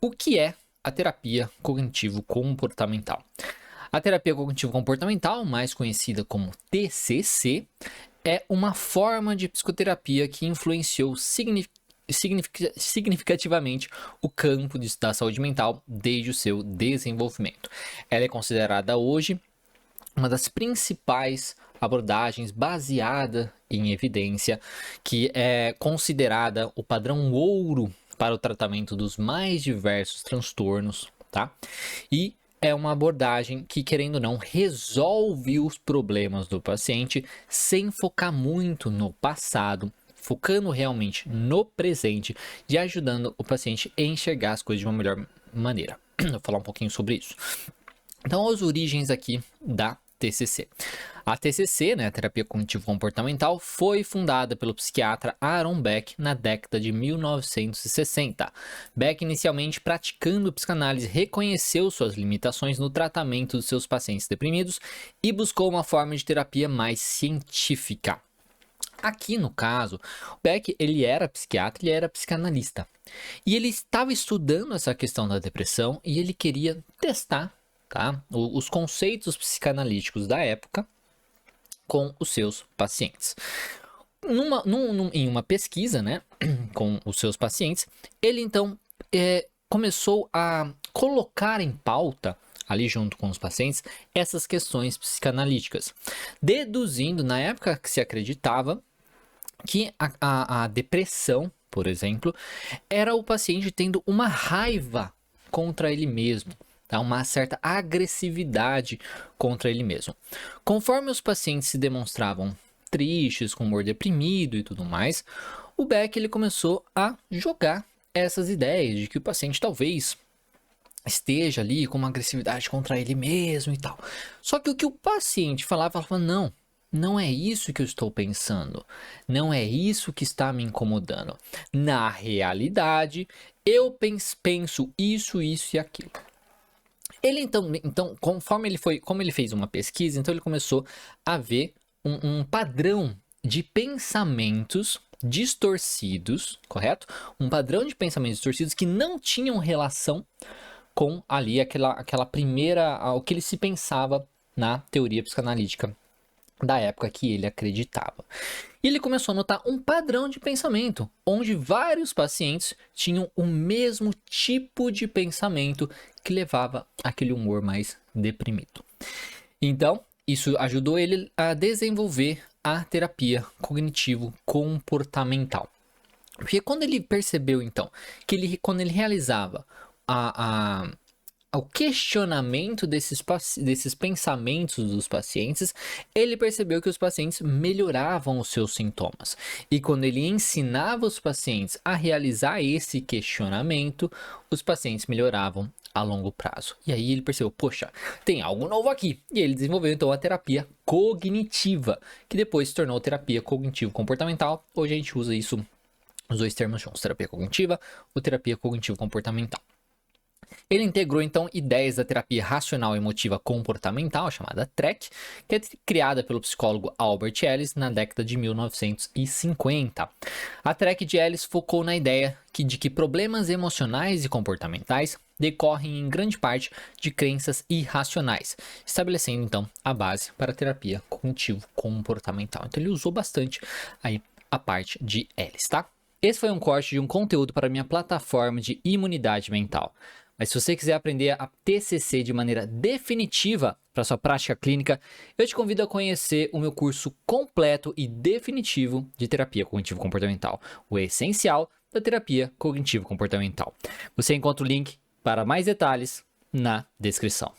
O que é a terapia cognitivo-comportamental? A terapia cognitivo-comportamental, mais conhecida como TCC, é uma forma de psicoterapia que influenciou significativamente o campo da saúde mental desde o seu desenvolvimento. Ela é considerada hoje uma das principais abordagens baseada em evidência, que é considerada o padrão ouro para o tratamento dos mais diversos transtornos, tá? E é uma abordagem que, querendo ou não, resolve os problemas do paciente sem focar muito no passado, focando realmente no presente e ajudando o paciente a enxergar as coisas de uma melhor maneira. Vou falar um pouquinho sobre isso. Então, as origens aqui da TCC. A TCC, né, a Terapia Cognitivo-Comportamental, foi fundada pelo psiquiatra Aaron Beck na década de 1960. Beck, inicialmente praticando psicanálise, reconheceu suas limitações no tratamento dos seus pacientes deprimidos e buscou uma forma de terapia mais científica. Aqui no caso, Beck, ele era psiquiatra, ele era psicanalista. E ele estava estudando essa questão da depressão e ele queria testar, tá, os conceitos psicanalíticos da época com os seus pacientes. Em uma pesquisa, né, com os seus pacientes, ele então começou a colocar em pauta, ali junto com os pacientes, essas questões psicanalíticas, deduzindo, na época que se acreditava, que a depressão, por exemplo, era o paciente tendo uma raiva contra ele mesmo, tá? Uma certa agressividade contra ele mesmo. Conforme os pacientes se demonstravam tristes, com humor deprimido e tudo mais, o Beck ele começou a jogar essas ideias de que o paciente talvez esteja ali com uma agressividade contra ele mesmo e tal. Só que o que o paciente falava, não, não é isso que eu estou pensando. Não é isso que está me incomodando. Na realidade, eu penso isso e aquilo. Ele então, como ele fez uma pesquisa, então ele começou a ver um padrão de pensamentos distorcidos, correto? Um padrão de pensamentos distorcidos que não tinham relação com ali aquela primeira, o que ele se pensava na teoria psicanalítica da época que ele acreditava. E ele começou a notar um padrão de pensamento, onde vários pacientes tinham o mesmo tipo de pensamento que levava àquele humor mais deprimido. Então, isso ajudou ele a desenvolver a terapia cognitivo-comportamental. Porque quando ele percebeu, então, que quando ele realizava ao questionamento desses pensamentos dos pacientes, ele percebeu que os pacientes melhoravam os seus sintomas. E quando ele ensinava os pacientes a realizar esse questionamento, os pacientes melhoravam a longo prazo. E aí ele percebeu, poxa, tem algo novo aqui. E ele desenvolveu então a terapia cognitiva, que depois se tornou terapia cognitivo-comportamental. Hoje a gente usa isso, os dois termos juntos, terapia cognitiva ou terapia cognitivo-comportamental. Ele integrou então ideias da terapia racional emotiva comportamental, chamada TREC, que é criada pelo psicólogo Albert Ellis na década de 1950. A TREC de Ellis focou na ideia de que problemas emocionais e comportamentais decorrem em grande parte de crenças irracionais, estabelecendo então a base para a terapia cognitivo-comportamental. Então ele usou bastante aí a parte de Ellis, tá? Esse foi um corte de um conteúdo para minha plataforma de imunidade mental. Mas se você quiser aprender a TCC de maneira definitiva para sua prática clínica, eu te convido a conhecer o meu curso completo e definitivo de terapia cognitivo-comportamental, o essencial da terapia cognitivo-comportamental. Você encontra o link para mais detalhes na descrição.